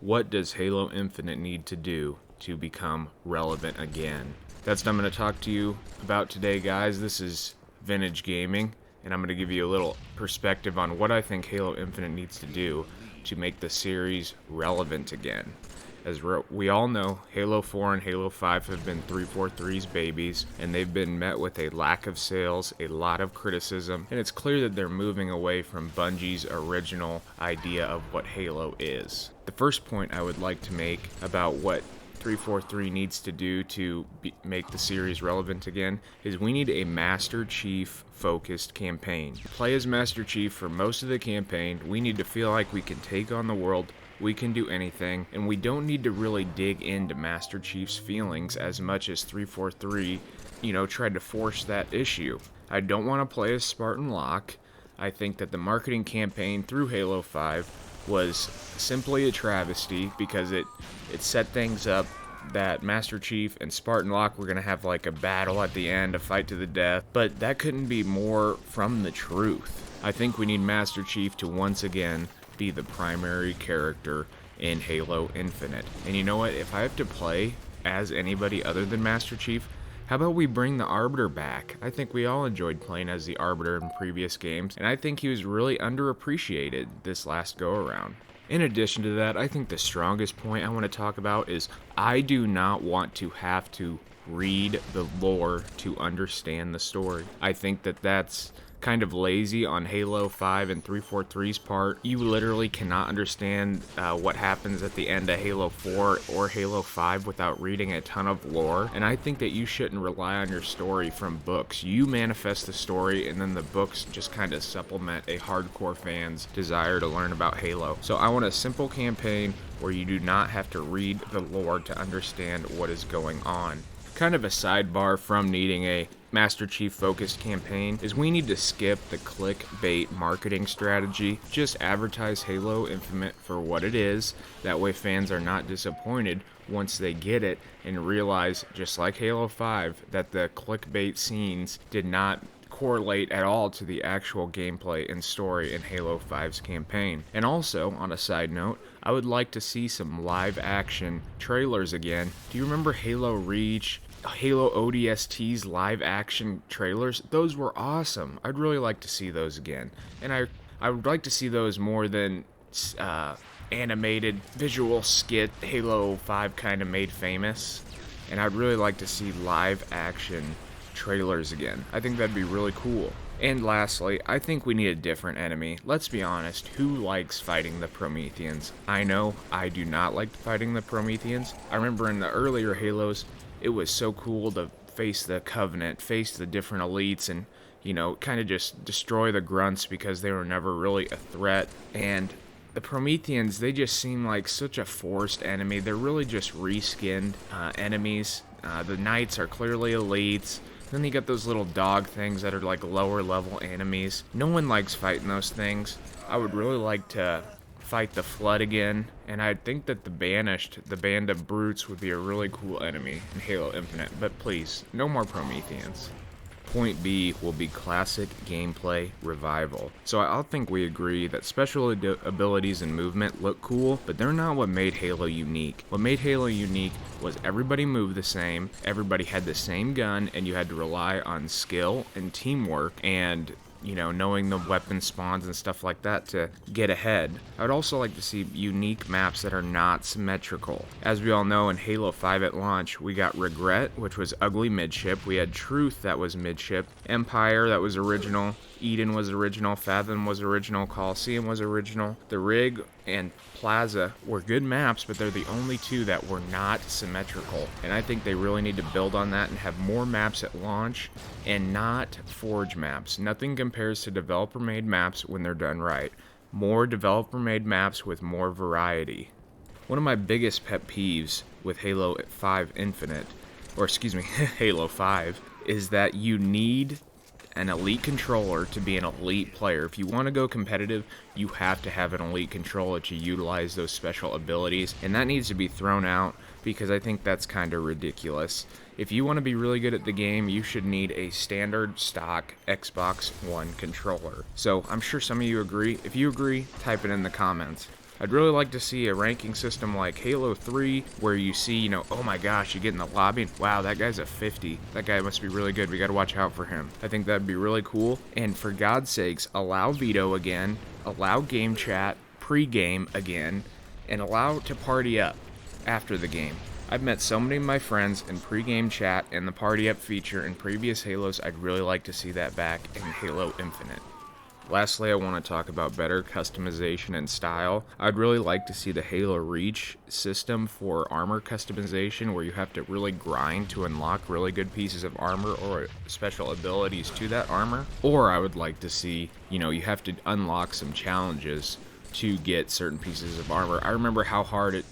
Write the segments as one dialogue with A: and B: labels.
A: What does Halo Infinite need to do to become relevant again? That's what I'm going to talk to you about today, guys. This is Vintage Gaming, and I'm going to give you a little perspective on what I think Halo Infinite needs to do to make the series relevant again. As we all know, Halo 4 and Halo 5 have been 343's babies, and they've been met with a lack of sales, a lot of criticism, and it's clear that they're moving away from Bungie's original idea of what Halo is. The first point I would like to make about what 343 needs to do to make the series relevant again is we need a Master Chief focused campaign. Play as Master Chief for most of the campaign. We need to feel like we can take on the world. We can do anything, and we don't need to really dig into Master Chief's feelings as much as 343, tried to force that issue. I don't want to play as Spartan Locke. I think that the marketing campaign through Halo 5 was simply a travesty because it set things up that Master Chief and Spartan Locke were going to have like a battle at the end, a fight to the death, but that couldn't be more from the truth. I think we need Master Chief to once again be the primary character in Halo Infinite. And you know what? If I have to play as anybody other than Master Chief, how about we bring the Arbiter back? I think we all enjoyed playing as the Arbiter in previous games, and I think he was really underappreciated this last go-around. In addition to that, I think the strongest point I want to talk about is I do not want to have to read the lore to understand the story. I think that that's kind of lazy on Halo 5 and 343's part. You literally cannot understand what happens at the end of Halo 4 or Halo 5 without reading a ton of lore, and I think that you shouldn't rely on your story from books. You manifest the story, and then the books just kind of supplement a hardcore fan's desire to learn about Halo. So I want a simple campaign where you do not have to read the lore to understand what is going on. Kind of a sidebar from needing a Master Chief focused campaign is we need to skip the clickbait marketing strategy. Just advertise Halo Infinite for what it is. That way fans are not disappointed once they get it and realize, just like Halo 5, that the clickbait scenes did not correlate at all to the actual gameplay and story in Halo 5's campaign. And also, on a side note, I would like to see some live action trailers again. Do you remember Halo Reach, Halo ODST's live action trailers? Those were awesome. I'd really like to see those again. And I would like to see those more than animated visual skit Halo 5 kind of made famous. And I'd really like to see live action trailers again. I think that'd be really cool. And lastly, I think we need a different enemy. Let's be honest, who likes fighting the Prometheans? I know I do not like fighting the Prometheans. I remember in the earlier Halos, it was so cool to face the Covenant, face the different elites, and, kind of just destroy the grunts because they were never really a threat. And the Prometheans, they just seem like such a forced enemy. They're really just reskinned enemies. The Knights are clearly elites. Then you got those little dog things that are like lower level enemies. No one likes fighting those things. I would really like to fight the Flood again, and I think that the Banished, the Band of Brutes, would be a really cool enemy in Halo Infinite, but please, no more Prometheans. Point B will be classic gameplay revival. So I think we agree that special abilities and movement look cool, but they're not what made Halo unique. What made Halo unique was everybody moved the same, everybody had the same gun, and you had to rely on skill and teamwork and knowing the weapon spawns and stuff like that to get ahead. I would also like to see unique maps that are not symmetrical. As we all know, in Halo 5 at launch, we got Regret, which was ugly midship. We had Truth, that was midship. Empire, that was original. Eden was original. Fathom was original. Coliseum was original. The Rig and Plaza were good maps, but they're the only two that were not symmetrical. And I think they really need to build on that and have more maps at launch and not Forge maps. Nothing compares to developer-made maps when they're done right. More developer-made maps with more variety. One of my biggest pet peeves with Halo 5 Infinite, Halo 5, is that you need an elite controller to be an elite player. If you want to go competitive, you have to have an elite controller to utilize those special abilities, and that needs to be thrown out because I think that's kind of ridiculous. If you want to be really good at the game, you should need a standard stock Xbox One controller. So I'm sure some of you agree. If you agree, type it in the comments. I'd really like to see a ranking system like Halo 3 where you see, oh my gosh, you get in the lobby, wow, that guy's a 50. That guy must be really good. We got to watch out for him. I think that'd be really cool. And for God's sakes, allow veto again, allow game chat pre-game again, and allow to party up after the game. I've met so many of my friends in pre-game chat, and the party up feature in previous Halos. I'd really like to see that back in Halo Infinite. Lastly, I want to talk about better customization and style. I'd really like to see the Halo Reach system for armor customization, where you have to really grind to unlock really good pieces of armor or special abilities to that armor. Or I would like to see, you have to unlock some challenges to get certain pieces of armor. I remember how hard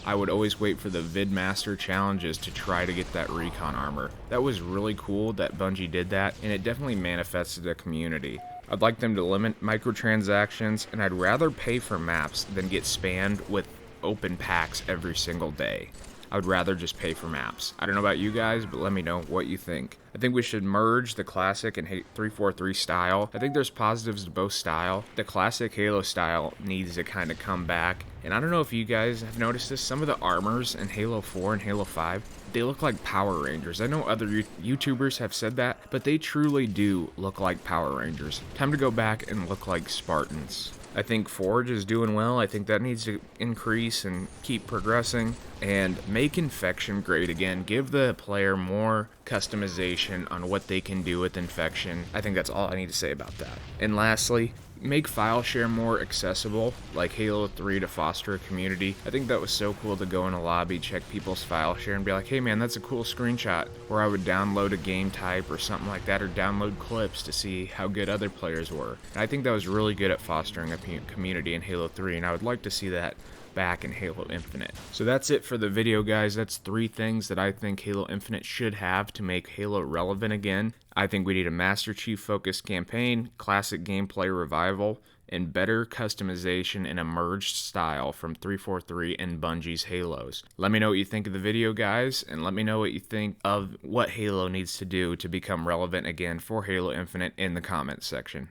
A: I would always wait for the VidMaster challenges to try to get that recon armor. That was really cool that Bungie did that, and it definitely manifested a community. I'd like them to limit microtransactions, and I'd rather pay for maps than get spammed with open packs every single day. I would rather just pay for maps. I don't know about you guys, but let me know what you think. I think we should merge the classic and 343 style. I think there's positives to both style. The classic Halo style needs to kind of come back. And I don't know if you guys have noticed this, some of the armors in Halo 4 and Halo 5, they look like Power Rangers. I know other YouTubers have said that, but they truly do look like Power Rangers. Time to go back and look like Spartans. I think Forge is doing well. I think that needs to increase and keep progressing. And make Infection great again. Give the player more customization on what they can do with Infection. I think that's all I need to say about that. And lastly, make file share more accessible, like Halo 3 to foster a community. I think that was so cool to go in a lobby, check people's file share, and be like, hey man, that's a cool screenshot. Or I would download a game type or something like that, or download clips to see how good other players were. And I think that was really good at fostering a community in Halo 3, and I would like to see that back in Halo Infinite. So that's it for the video, guys. That's 3 things that I think Halo Infinite should have to make Halo relevant again. I think we need a Master Chief focused campaign, classic gameplay revival, and better customization and a merged style from 343 and Bungie's Halos. Let me know what you think of the video, guys, and let me know what you think of what Halo needs to do to become relevant again for Halo Infinite in the comments section.